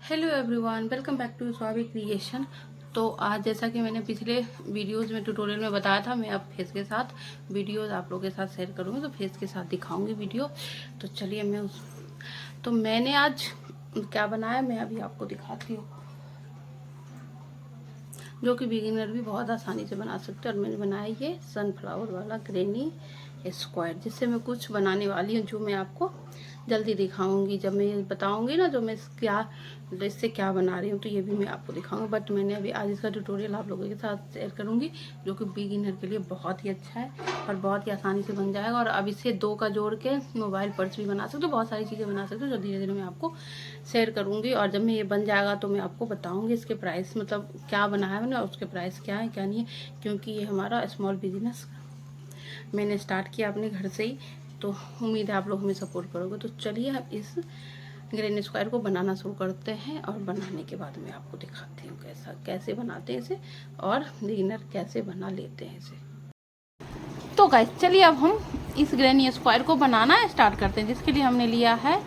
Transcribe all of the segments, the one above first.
Hello everyone, welcome back to Swabhi creation. तो आज जैसा कि मैंने पिछले वीडियोस में ट्यूटोरियल में बताया था, मैं अब फेस के साथ वीडियोस आप लोगों के साथ शेयर करूँगी। तो फेस के साथ दिखाऊंगी वीडियो। तो चलिए तो मैंने आज क्या बनाया मैं अभी आपको दिखाती हूँ, जो कि बिगिनर भी बहुत आसानी से बना सकते हैं। और मैंने बनाया ये सनफ्लावर वाला ग्रेनी स्क्वायर, जिससे मैं कुछ बनाने वाली हूँ, जो मैं आपको जल्दी दिखाऊंगी। जब मैं ये बताऊंगी ना, जो मैं इससे क्या बना रही हूँ, तो ये भी मैं आपको दिखाऊंगी। बट मैंने अभी आज इसका ट्यूटोरियल आप लोगों के साथ शेयर करूंगी, जो कि बिगिनर के लिए बहुत ही अच्छा है और बहुत ही आसानी से बन जाएगा। और अब इससे 2 का जोड़ के मोबाइल पर्स भी बना सकते हो, बहुत सारी चीज़ें बना सकते हो, जो धीरे धीरे मैं आपको शेयर करूँगी। और जब मैं ये बन जाएगा तो मैं आपको बताऊँगी इसके प्राइस, मतलब क्या बनाया है मैंने और उसके प्राइस क्या है क्या नहीं है, क्योंकि ये हमारा स्मॉल बिजनेस मैंने स्टार्ट किया अपने घर से ही। तो उम्मीद है आप लोग हमें सपोर्ट करोगे। तो चलिए हम इस ग्रेनी स्क्वायर को बनाना शुरू करते हैं, और बनाने के बाद मैं आपको दिखाती हूँ कैसे बनाते हैं इसे, और बिगिनर कैसे बना लेते हैं इसे। तो गाइस चलिए अब हम इस ग्रेनी स्क्वायर को बनाना स्टार्ट करते हैं, जिसके लिए हमने लिया है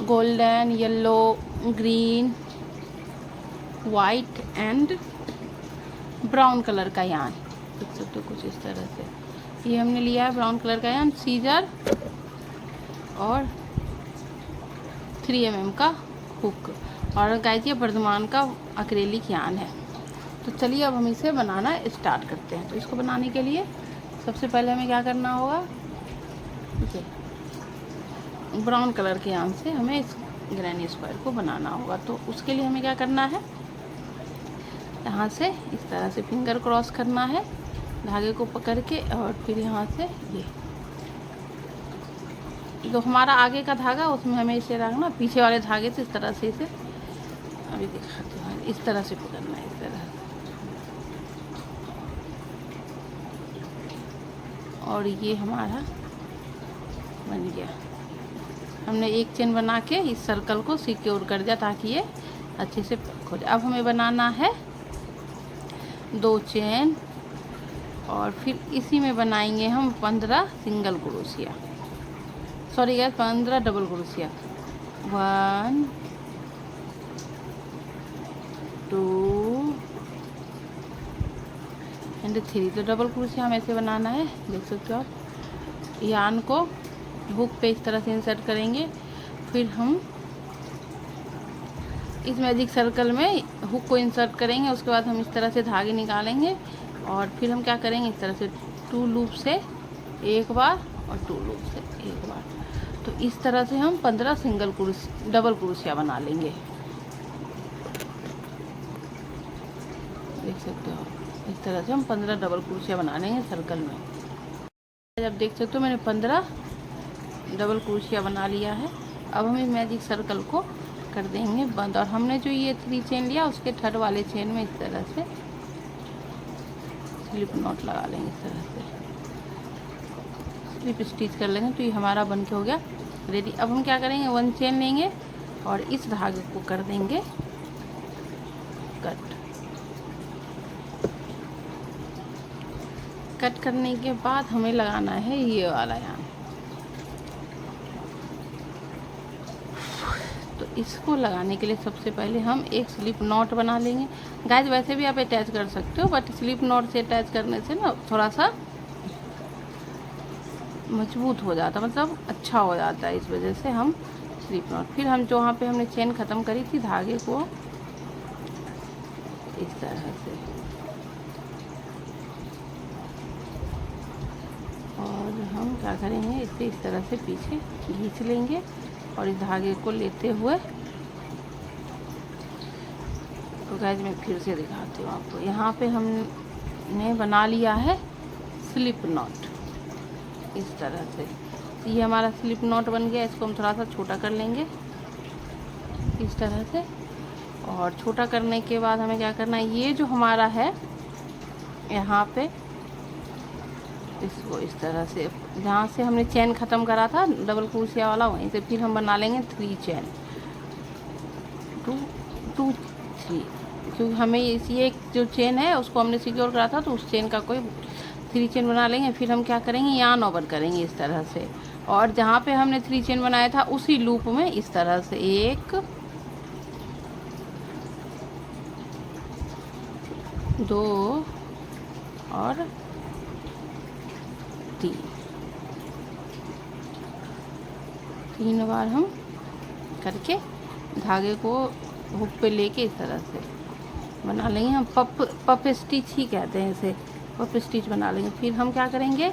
golden, yellow, green, white and brown colour का यार्न। देख सकते हो कुछ इस तरह से। ये हमने लिया है ब्राउन कलर का यार्न, सीजर और 3 mm का हुक, और गाइस ये वर्धमान का एक्रेलिक यार्न है। तो चलिए अब हम इसे बनाना स्टार्ट करते हैं। तो इसको बनाने के लिए सबसे पहले हमें क्या करना होगा, ब्राउन कलर के यार्न से हमें इस ग्रेनी स्क्वायर को बनाना होगा। तो उसके लिए हमें क्या करना है, यहाँ से इस तरह से फिंगर क्रॉस करना है धागे को पकड़ के, और फिर यहाँ से ये जो हमारा आगे का धागा उसमें हमें इसे रखना, पीछे वाले धागे से इस तरह से इसे अभी दिखाती हूँ, इस तरह से पकड़ना है, इस तरह से। और ये हमारा बन गया। हमने एक चेन बना के इस सर्कल को सिक्योर कर दिया ताकि ये अच्छे से पैक हो जाए। अब हमें बनाना है 2 चेन, और फिर इसी में बनाएंगे हम 15 single crochet, sorry gas 15 double crochet. 1 2 and 3। तो डबल क्रोशिया हमें ऐसे बनाना है, देख सकते हो आप। यार्न को हुक पे इस तरह से इंसर्ट करेंगे, फिर हम इस मैजिक सर्कल में हुक को इंसर्ट करेंगे। उसके बाद हम इस तरह से धागे निकालेंगे, और फिर हम क्या करेंगे, इस तरह से 2 लूप से एक बार और 2 लूप से एक बार। तो इस तरह से हम 15 डबल क्रोशिया बना लेंगे, देख सकते हो। इस तरह से हम 15 डबल क्रोशिया बना लेंगे सर्कल में। जब देख सकते हो मैंने 15 डबल क्रोशिया बना लिया है। अब हम इस मैजिक सर्कल को कर देंगे बंद, और हमने जो ये 3 चेन लिया उसके थर्ड वाले चेन में इस तरह से स्लिप नॉट लगा लेंगे, इस तरह से स्लिप स्टिच कर लेंगे। तो ये हमारा बन के हो गया रेडी। अब हम क्या करेंगे, 1 चेन लेंगे और इस धागे को कर देंगे कट करने के बाद हमें लगाना है ये वाला यार्न। तो इसको लगाने के लिए सबसे पहले हम एक स्लिप नॉट बना लेंगे। गाइस वैसे भी आप अटैच कर सकते हो, बट स्लिप नॉट से अटैच करने से ना थोड़ा सा मजबूत हो जाता, मतलब अच्छा हो जाता है, इस वजह से हम स्लिप नॉट। फिर हम जो वहाँ पे हमने चेन ख़त्म करी थी धागे को इस तरह से, और हम क्या करेंगे, इसे इस तरह से पीछे खींच लेंगे और इस धागे को लेते हुए। तो गाइस मैं फिर से दिखाती हूँ आपको। यहाँ पे हमने बना लिया है स्लिप नॉट इस तरह से। ये हमारा स्लिप नॉट बन गया। इसको हम थोड़ा सा छोटा कर लेंगे इस तरह से, और छोटा करने के बाद हमें क्या करना है, ये जो हमारा है यहाँ पे इसको इस तरह से, जहाँ से हमने चेन ख़त्म करा था डबल क्रोशिया वाला, वहीं से फिर हम बना लेंगे 3 चेन, 2 2 3, क्योंकि हमें ये जो चेन है उसको हमने सिक्योर करा था, तो उस चेन का कोई 3 चेन बना लेंगे। फिर हम क्या करेंगे, यार्न ओवर करेंगे इस तरह से, और जहाँ पे हमने 3 चेन बनाया था उसी लूप में इस तरह से 1 2 और 3 बार हम करके धागे को हुक पे लेके इस तरह से बना लेंगे। हम पप स्टिच ही कहते हैं इसे, पप स्टिच बना लेंगे। फिर हम क्या करेंगे,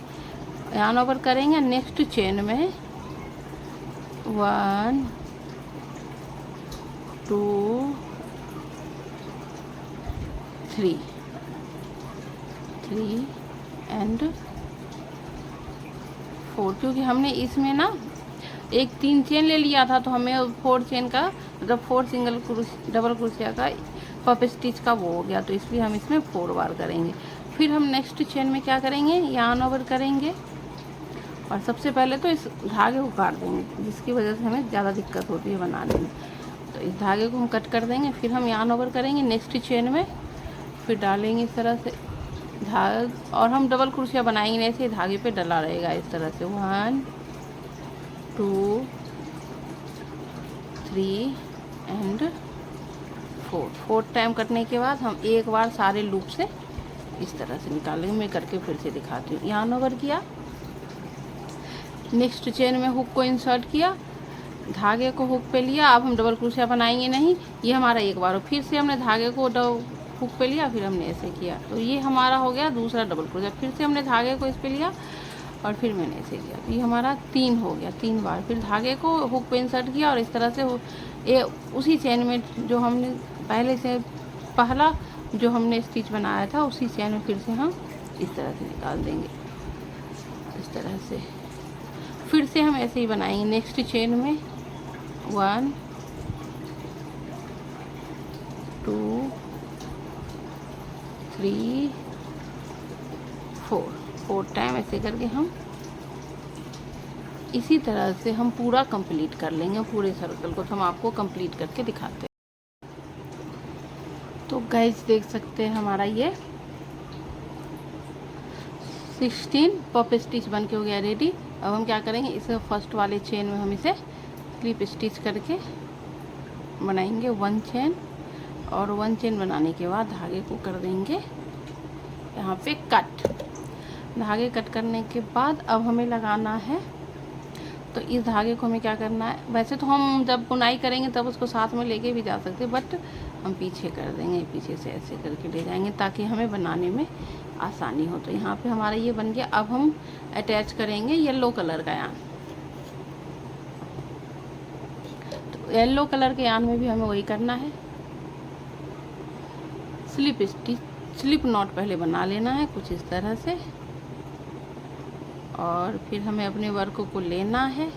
यार्न ओवर करेंगे नेक्स्ट चेन में 1 2 3 एंड 4, क्योंकि हमने इसमें ना एक 3 चेन ले लिया था, तो हमें 4 चेन का मतलब 4 सिंगल डबल क्रोशिया का पप स्टिच का वो हो गया, तो इसलिए हम इसमें 4 बार करेंगे। फिर हम नेक्स्ट चेन में क्या करेंगे, यार्न ओवर करेंगे और सबसे पहले तो इस धागे को काट देंगे, जिसकी वजह से हमें ज़्यादा दिक्कत होती है बनाने में। तो इस धागे को हम कट कर देंगे। फिर हम यार्न ओवर करेंगे नेक्स्ट चेन में, फिर डालेंगे इस तरह से धागा और हम डबल क्रोशिया बनाएंगे, ऐसे धागे पे डला रहेगा इस तरह से 1 2 3 एंड 4 टाइम कटने के बाद हम एक बार सारे लूप से इस तरह से निकालेंगे। मैं करके फिर से दिखाती हूँ। यार्न ओवर किया, नेक्स्ट चेन में हुक को इंसर्ट किया, धागे को हुक पे लिया। अब हम डबल क्रोशिया बनाएंगे नहीं, ये हमारा एक बार। फिर से हमने धागे को हुक पे लिया, फिर हमने ऐसे किया, तो ये हमारा हो गया दूसरा डबल क्रोशिया। फिर से हमने धागे को इस पे लिया और फिर मैंने ऐसे किया, तो ये हमारा 3 हो गया, 3 बार। फिर धागे को हुक पे इंसर्ट किया और इस तरह से ये उसी चेन में जो हमने पहले से पहला जो हमने स्टिच बनाया था उसी चेन में फिर से हम इस तरह से निकाल देंगे, इस तरह से। फिर से हम ऐसे ही बनाएंगे नेक्स्ट चेन में 1 2 3 4 टाइम ऐसे करके हम इसी तरह से हम पूरा कंप्लीट कर लेंगे, पूरे सर्कल को। तो हम आपको कंप्लीट करके दिखाते हैं। तो गाइस देख सकते हैं हमारा ये 16 पप स्टिच बन के हो गया रेडी। अब हम क्या करेंगे, इसे फर्स्ट वाले चेन में हम इसे स्लिप स्टिच करके बनाएंगे 1 चेन, और 1 चेन बनाने के बाद धागे को कर देंगे यहाँ पे कट। धागे कट करने के बाद अब हमें लगाना है, तो इस धागे को हमें क्या करना है, वैसे तो हम जब बुनाई करेंगे तब उसको साथ में लेके भी जा सकते हैं, बट हम पीछे कर देंगे, पीछे से ऐसे करके ले जाएंगे ताकि हमें बनाने में आसानी हो। तो यहाँ पे हमारा ये बन गया। अब हम अटैच करेंगे येलो कलर का यान। तो येलो कलर के यान में भी हमें वही करना है, स्लिप स्टिच, स्लिप नॉट पहले बना लेना है कुछ इस तरह से, और फिर हमें अपने वर्क को लेना है।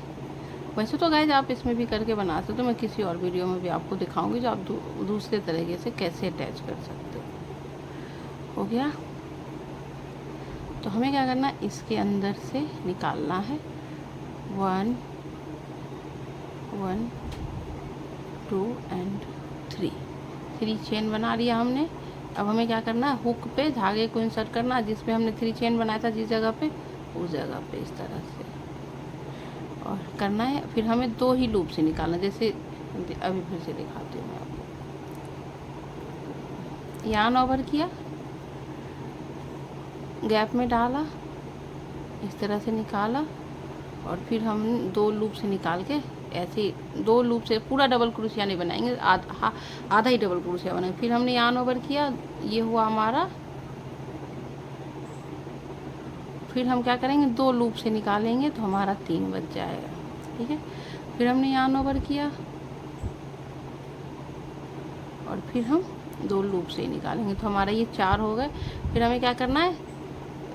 वैसे तो गाइस आप इसमें भी करके बना सकते हो, मैं किसी और वीडियो में भी आपको दिखाऊंगी जो आप दूसरे तरीके से कैसे अटैच कर सकते हो गया। तो हमें क्या करना है, इसके अंदर से निकालना है 1 1 2 एंड 3 चेन बना लिया हमने। अब हमें क्या करना है, हुक पे धागे को इंसर्ट करना है, जिस पे हमने 3 चेन बनाया था, जिस जगह पे उस जगह पे इस तरह से और करना है। फिर हमें 2 ही लूप से निकालना, जैसे अभी फिर से दिखाती हूँ मैं आपको। यार्न ओवर किया, गैप में डाला, इस तरह से निकाला, और फिर हम 2 लूप से निकाल के ऐसे 2 लूप से पूरा डबल क्रोशिया नहीं बनाएंगे, आधा ही डबल क्रोशिया बनाएंगे। फिर हमने यार्न ओवर किया, ये हुआ हमारा। फिर हम क्या करेंगे, 2 लूप से निकालेंगे तो हमारा 3 बच जाएगा, ठीक है। फिर हमने यार्न ओवर किया और फिर हम 2 लूप से निकालेंगे तो हमारा ये 4 हो गए। फिर हमें क्या करना है,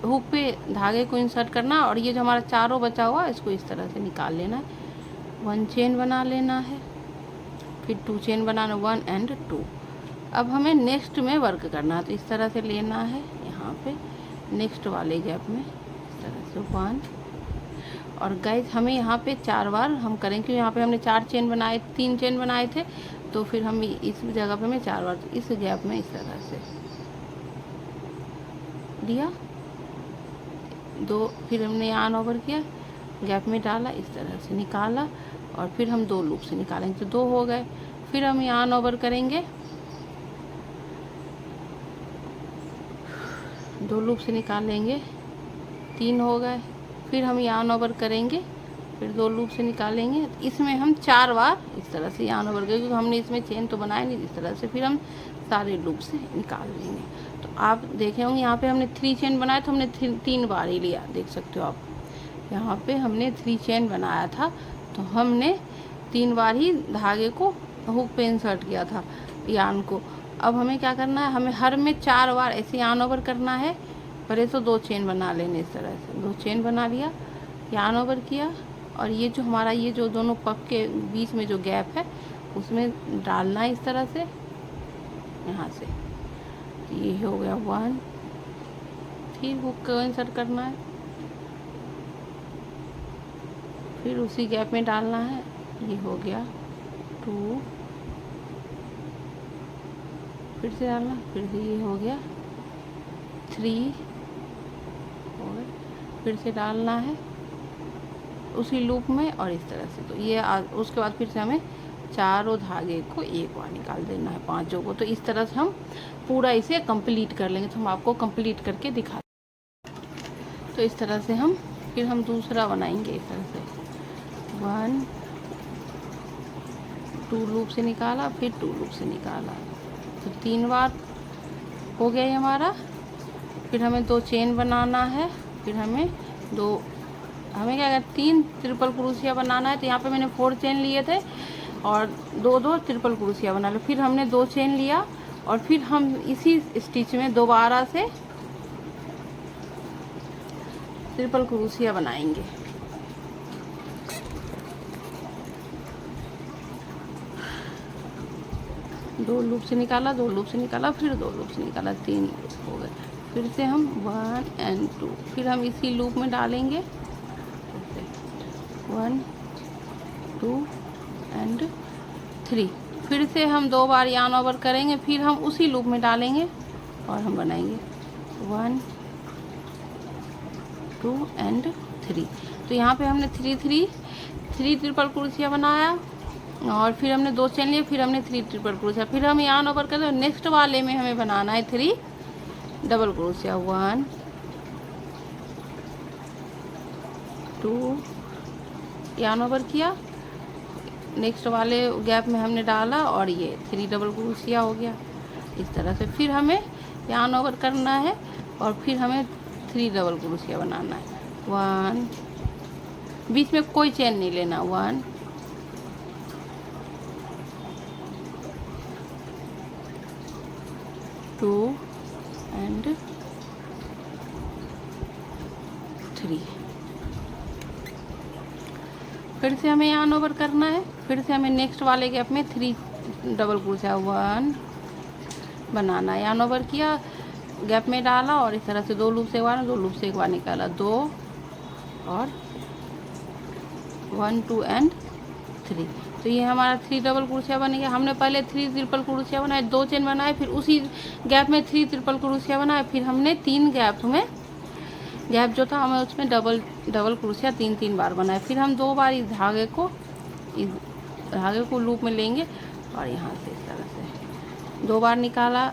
हुक पे धागे को इंसर्ट करना, और ये जो हमारा 4 बचा हुआ इसको इस तरह से निकाल लेना है। 1 चेन बना लेना है, फिर 2 चेन बनाना, 1 एंड 2। अब हमें नेक्स्ट में वर्क करना है, तो इस तरह से लेना है यहाँ पे नेक्स्ट वाले गैप में इस तरह से 1। और गाइस हमें यहाँ पे 4 बार हम करेंगे, क्योंकि यहाँ पे हमने 4 चेन बनाए, 3 चेन बनाए थे, तो फिर हम इस जगह पे मैं 4 बार इस गैप में इस तरह से लिया 2। फिर हमने यार्न ओवर किया, गैप में डाला, इस तरह से निकाला, और फिर हम 2 लूप से निकालेंगे तो 2 हो गए। फिर हम यार्न ओवर करेंगे, 2 लूप से निकालेंगे, 3 हो गए। फिर हम यार्न ओवर करेंगे, फिर 2 लूप से निकालेंगे। इसमें हम 4 बार इस तरह से यार्न ओवर करेंगे, क्योंकि हमने इसमें चेन तो बनाया नहीं। इस तरह से फिर हम सारे लूप से निकाल लेंगे। तो आप देखे होंगे यहाँ पे हमने 3 चेन बनाया, तो हमने 3 बार ही लिया। देख सकते हो आप, यहाँ पे हमने 3 चेन बनाया था, तो हमने 3 बार ही धागे को हुक पे इंसर्ट किया था यार्न को। अब हमें क्या करना है, हमें हर में 4 बार ऐसे यार्न ओवर करना है। पहले तो 2 चेन बना लेने, इस तरह से 2 चेन बना लिया, यार्न ओवर किया, और ये जो हमारा ये जो दोनों पफ के बीच में जो गैप है उसमें डालना है इस तरह से, यहाँ से। ये हो गया 1, फिर हुक को इंसर्ट करना है, फिर उसी गैप में डालना है। ये हो गया 2, फिर से डालना, फिर से ये हो गया 3, और फिर से डालना है उसी लूप में, और इस तरह से। तो ये उसके बाद फिर से हमें चारों धागे को एक बार निकाल देना है, 5 को। तो इस तरह से हम पूरा इसे कंप्लीट कर लेंगे। तो हम आपको कंप्लीट करके दिखा, तो इस तरह से हम फिर हम दूसरा बनाएंगे। इस तरह से 1, 2 लूप से निकाला, फिर 2 लूप से निकाला, तो 3 बार हो गया ये हमारा। फिर हमें 2 चेन बनाना है, फिर हमें क्या कहते 3 ट्रिपल क्रोशिया बनाना है। तो यहाँ पे मैंने 4 चेन लिए थे और 2 ट्रिपल क्रोशिया बना लो। फिर हमने 2 चेन लिया, और फिर हम इसी स्टिच में दोबारा से ट्रिपल क्रोशिया बनाएंगे। दो लूप से निकाला, 2 लूप से निकाला, फिर 2 लूप से निकाला, 3 लूप हो गए। फिर से हम 1 और 2, फिर हम इसी लूप में डालेंगे 1, 2 और 3। फिर से हम 2 बार यार्न ओवर करेंगे, फिर हम उसी लूप में डालेंगे और हम बनाएंगे 1, 2 और 3। तो यहाँ पे हमने 3 ट्रिपल क्रोशिया बनाया, और फिर हमने 2 चेन लिए, फिर हमने 3 ट्रिपल क्रोशिया, फिर हम यार्न ओवर कर, नेक्स्ट वाले में हमें बनाना है 3 डबल क्रोशिया। 1, 2 यार्न ओवर किया, नेक्स्ट वाले गैप में हमने डाला, और ये 3 डबल क्रोशिया हो गया इस तरह से। फिर हमें यार्न ओवर करना है, और फिर हमें 3 डबल क्रोशिया बनाना है। 1, बीच में कोई चेन नहीं लेना, 1, 2 और 3। फिर से हमें यार्न ओवर करना है, फिर से हमें नेक्स्ट वाले गैप में 3 डबल क्रोशिया 1 बनाना है। यार्न ओवर किया, गैप में डाला, और इस तरह से 2 लूप से एक बार, 2 लूप से एक बार निकाला, 2 और 1, 2 और 3। तो ये हमारा 3 डबल क्रोशिया बन गया। हमने पहले 3 ट्रिपल क्रोशिया बनाए, 2 चेन बनाए, फिर उसी गैप में 3 ट्रिपल क्रोशिया बनाए, फिर हमने 3 गैप में गैप जो था हमें उसमें डबल क्रोशिया 3 बार बनाए। फिर हम 2 बार इस धागे को लूप में लेंगे, और यहाँ से इस तरह से 2 बार निकाला,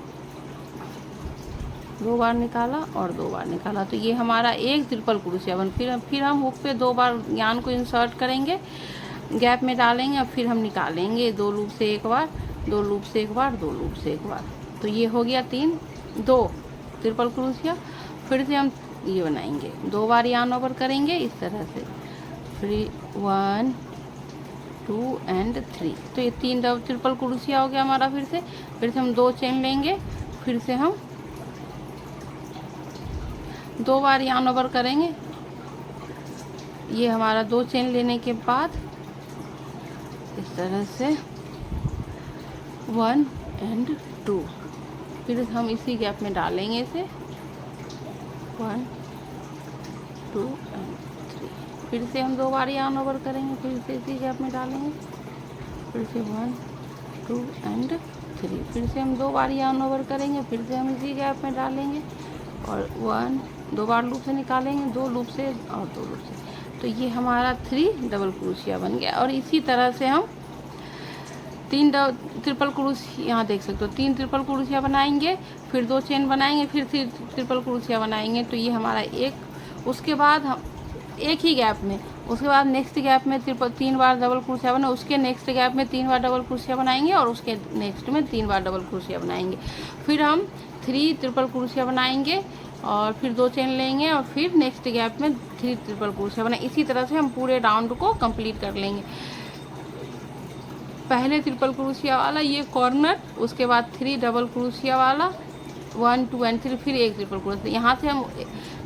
2 बार निकाला और 2 बार निकाला। तो ये हमारा एक ट्रिपल क्रोशिया बन। फिर हम हुक पे 2 बार यार्न को इंसर्ट करेंगे, गैप में डालेंगे, और फिर हम निकालेंगे 2 लूप से एक बार, 2 लूप से एक बार, 2 लूप से एक बार। तो ये हो गया 2 ट्रिपल क्रोशिया। फिर से हम ये बनाएंगे, 2 बार यार्न ओवर करेंगे इस तरह से, फिर 1, 2 और 3। तो ये 3 ट्रिपल क्रोशिया हो गया हमारा। फिर से हम 2 चेन लेंगे, फिर से हम 2 बार यार्न ओवर करेंगे। ये हमारा 2 चेन लेने के बाद इस तरह से 1 और 2, फिर हम इसी गैप में डालेंगे इसे 1, 2 और 3। फिर से हम 2 बार यार्न ओवर करेंगे, फिर से इसी गैप में डालेंगे, फिर से 1, 2 और 3। फिर से हम 2 बार यार्न ओवर करेंगे, फिर से हम इसी गैप में डालेंगे, और 2 बार लूप से निकालेंगे, 2 लूप से और 2 लूप से। तो ये हमारा 3 डबल क्रोशिया बन गया। और इसी तरह से हम ट्रिपल क्रोशिया, यहाँ देख सकते हो 3 ट्रिपल क्रोशिया बनाएंगे, फिर 2 चेन बनाएंगे, फिर ट्रिपल क्रोशिया बनाएंगे। तो ये हमारा एक, उसके बाद हम एक ही गैप में, उसके बाद नेक्स्ट गैप में 3 बार डबल क्रोशिया बना, उसके नेक्स्ट गैप में 3 बार डबल क्रोशिया बनाएंगे और उसके नेक्स्ट में 3 बार डबल क्रोशिया बनाएंगे। फिर हम 3 ट्रिपल क्रोशिया बनाएंगे और फिर 2 चेन लेंगे और फिर नेक्स्ट गैप में 3 ट्रिपल क्रोशिया बनाएंगे। इसी तरह से हम पूरे राउंड को कंप्लीट कर लेंगे। पहले ट्रिपल क्रोशिया वाला ये कॉर्नर, उसके बाद 3 डबल क्रोशिया वाला, 1 2 एंड 3, फिर एक ट्रिपल क्रोशिया। यहाँ से हम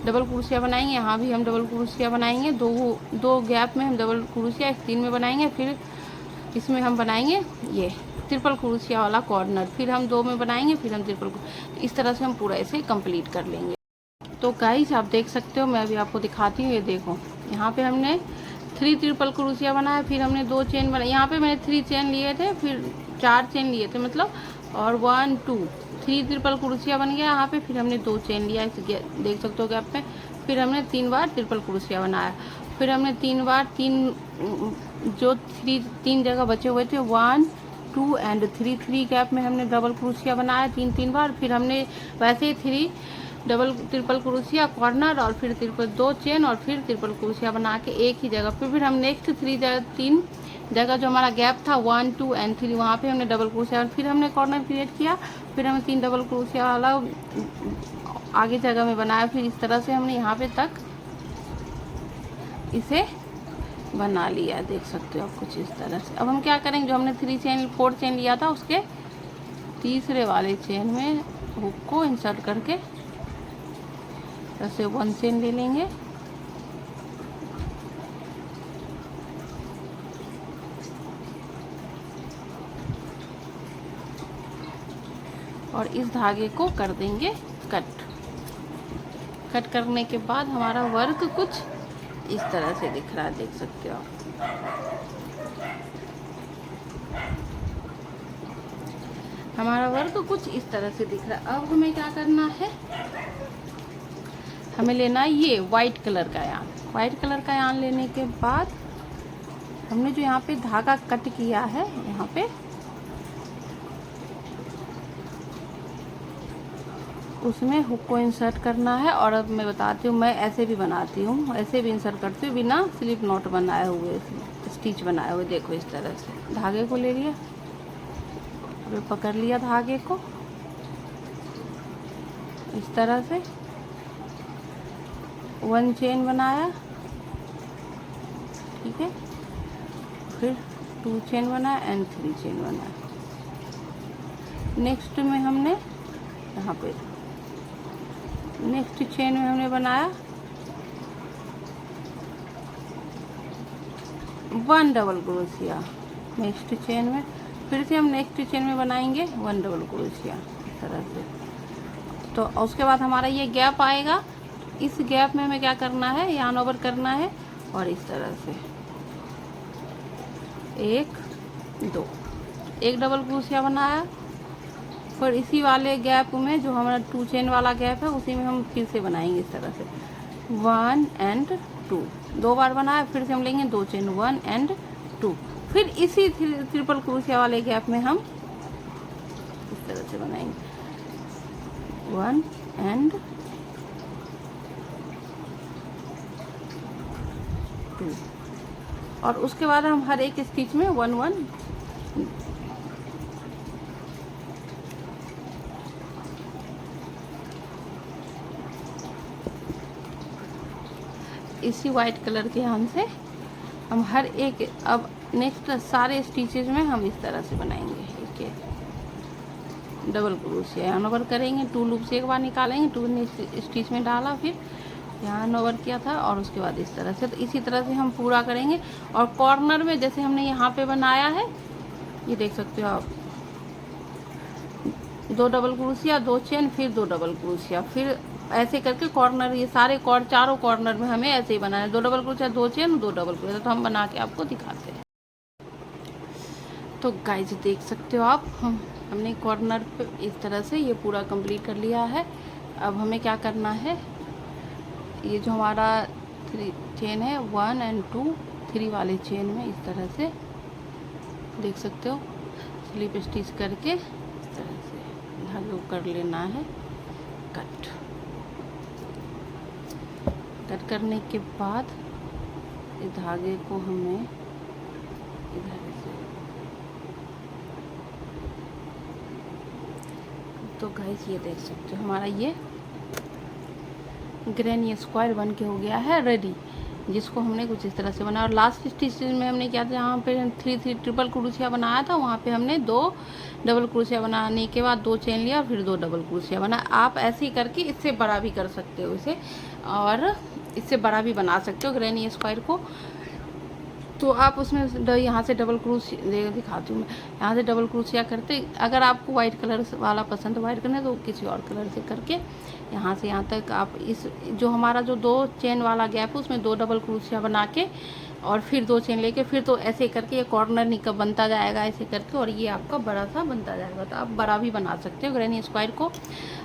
डबल क्रोशिया बनाएंगे, यहाँ भी हम डबल क्रोशिया बनाएंगे, दो गैप में हम डबल क्रोशिया 3 में बनाएंगे, फिर इसमें हम बनाएंगे ये ट्रिपल क्रोशिया वाला कॉर्नर, फिर हम 2 में बनाएंगे, फिर हम ट्रिपल। इस तरह से हम पूरा इसे कंप्लीट कर लेंगे। तो गाइस आप देख सकते हो, मैं अभी आपको दिखाती हूँ। ये देखो, यहाँ पे हमने 3 ट्रिपल क्रोशिया बनाया, फिर हमने 2 चेन बनाए। यहाँ पे मैंने 3 चेन लिए थे, फिर 4 चेन लिए थे मतलब, और 1 2 3 ट्रिपल क्रोशिया बन गया यहाँ पे। फिर हमने 2 चेन लिया, इस देख सकते हो गैप में। फिर हमने 3 बार ट्रिपल क्रोशिया बनाया, फिर हमने 3 बार 3 जगह बचे हुए थे 1 2 एंड 3 गैप में हमने डबल क्रोशिया बनाया 3 बार। फिर हमने वैसे ही 3 डबल ट्रिपल क्रोशिया कॉर्नर और फिर 2 चेन और फिर ट्रिपल क्रोशिया बना के एक ही जगह पे, फिर हम नेक्स्ट 3 जगह जो हमारा गैप था 1 2 एंड 3, वहाँ पे हमने डबल क्रोशिया, फिर हमने कॉर्नर क्रिएट किया, फिर हमने 3 डबल क्रोशिया वाला आगे जगह में बनाया। फिर इस तरह से हमने यहाँ पे तक इसे बना लिया, देख सकते हो आप कुछ इस तरह से। अब हम क्या करेंगे, जो हमने 4 चेन लिया था उसके तीसरे वाले चेन में हुक को इंसर्ट करके ऐसे 1 चेन ले लेंगे, और इस धागे को कर देंगे कट करने के बाद हमारा वर्क कुछ इस तरह से दिख रहा है, देख सकते हो आप। हमारा वर्क कुछ इस तरह से दिख रहा है। अब हमें क्या करना है, हमें लेना है ये वाइट कलर का यान। वाइट कलर का यान लेने के बाद हमने जो यहाँ पे धागा कट किया है, यहाँ पे उसमें हुक को इंसर्ट करना है। और अब मैं बताती हूँ, मैं ऐसे भी बनाती हूँ, ऐसे भी इंसर्ट करती हूँ बिना स्लिप नॉट बनाए हुए, स्टिच बनाए हुए। देखो इस तरह से धागे को ले लिया, अब पकड़ लिया धागे को इस तरह से, 1 चेन बनाया, ठीक है, फिर 2 चेन बनाया एंड 3 चेन बनाया। नेक्स्ट में हमने यहाँ पे नेक्स्ट चेन में हमने बनाया 1 डबल क्रोशिया नेक्स्ट चेन में, फिर से हम नेक्स्ट चेन में बनाएंगे 1 डबल क्रोशिया इस तरह से। तो उसके बाद हमारा ये गैप आएगा, इस गैप में हमें क्या करना है, यार्न ओवर करना है, और इस तरह से 1 2 1 डबल क्रोशिया बनाया, फिर इसी वाले गैप में जो हमारा 2 चेन वाला गैप है उसी में हम फिर से बनाएंगे इस तरह से 1 एंड 2, 2 बार बनाया, फिर से हम लेंगे 2 चेन 1 एंड 2, फिर इसी ट्रिपल क्रोशिया वाले गैप में हम इस तरह से बनाएंगे 1 एंड 2, और उसके बाद हम हर एक स्टिच में 1 1 इसी वाइट कलर के यहाँ से हम हर एक, अब नेक्स्ट सारे स्टिचेज में हम इस तरह से बनाएंगे। ठीक है, डबल क्रोशिया यहाँ ओवर करेंगे, 2 लूप से एक बार निकालेंगे, 2 स्टिच में डाला, फिर यहाँ ओवर किया था, और उसके बाद इस तरह से। तो इसी तरह से हम पूरा करेंगे। और कॉर्नर में जैसे हमने यहाँ पे बनाया है, ये देख सकते हो आप, 2 डबल क्रोशिया 2 चेन फिर 2 डबल क्रोशिया, फिर ऐसे करके कॉर्नर, ये सारे चारों कॉर्नर में हमें ऐसे ही बनाना है, 2 double crochet 2 chain 2 double crochet. तो हम बना के आपको दिखाते हैं। तो गाइज देख सकते हो आप, हमने कॉर्नर पे इस तरह से ये पूरा कंप्लीट कर लिया है। अब हमें क्या करना है, ये जो हमारा 3 चेन है 1 एंड 2 3 वाले चेन में इस तरह से देख सकते हो, स्लिप स्टिच करके इस तरह से धागे को कर लेना है कट। कट करने के बाद इस धागे को हमें इधर से, तो गाइस ये देख सकते हो हमारा ये ग्रैनी स्क्वायर बन के हो गया है रेडी, जिसको हमने कुछ इस तरह से बनाया। और लास्ट स्टिच में हमने क्या था, जहाँ पे 3 ट्रिपल क्रोशिया बनाया था वहाँ पे हमने 2 डबल क्रोशिया बनाने के बाद 2 चेन लिया, फिर 2 डबल क्रोशिया बना। आप ऐसे ही करके इससे बड़ा भी कर सकते हो इसे, और इससे बड़ा भी बना सकते हो ग्रैनी स्क्वायर को। तो आप उसमें यहाँ से डबल क्रोशिया दिखाती हूँ मैं, यहाँ से डबल क्रोशिया करते, अगर आपको वाइट कलर वाला पसंद है वाइट करना तो किसी और कलर से करके यहाँ से यहाँ तक आप इस जो हमारा जो 2 चेन वाला गैप है उसमें 2 डबल क्रोशिया बना के और फिर 2 चेन लेके फिर तो ऐसे करके ये कॉर्नर निकल बनता जाएगा ऐसे करके, और ये आपका बड़ा सा बनता जाएगा। तो आप बड़ा भी बना सकते हो ग्रैनी स्क्वायर को,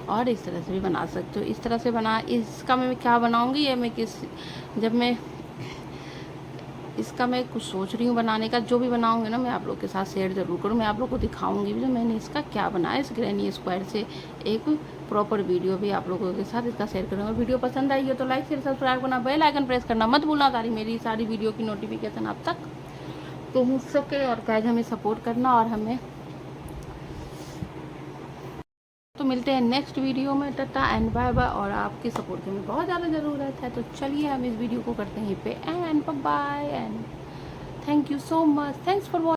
और इस तरह से भी बना सकते हो। इस तरह से बना, इसका मैं क्या बनाऊँगी ये मैं जब मैं इसका मैं कुछ सोच रही हूँ बनाने का, जो भी बनाऊँगी ना मैं आप लोग के साथ शेयर ज़रूर करूँ। मैं आप लोग को दिखाऊँगी भी जो मैंने इसका क्या बनाया, इस ग्रैनी स्क्वायर से एक प्रॉपर वीडियो भी आप लोगों के साथ इसका शेयर करूँगा। वीडियो पसंद आई हो तो लाइक शेयर सब्सक्राइब करना, बेल आइकन प्रेस करना मत भूलना, ताकि मेरी सारी वीडियो की नोटिफिकेशन आप तक पहुँच सके। और गाइस हमें सपोर्ट करना, और हमें तो मिलते हैं नेक्स्ट वीडियो में। Tata and bye bye. और आपकी सपोर्ट की हमें बहुत ज़्यादा ज़रूरत है। तो चलिए हम इस वीडियो को करते हैं पे and bye and thank you so much, thanks for watching.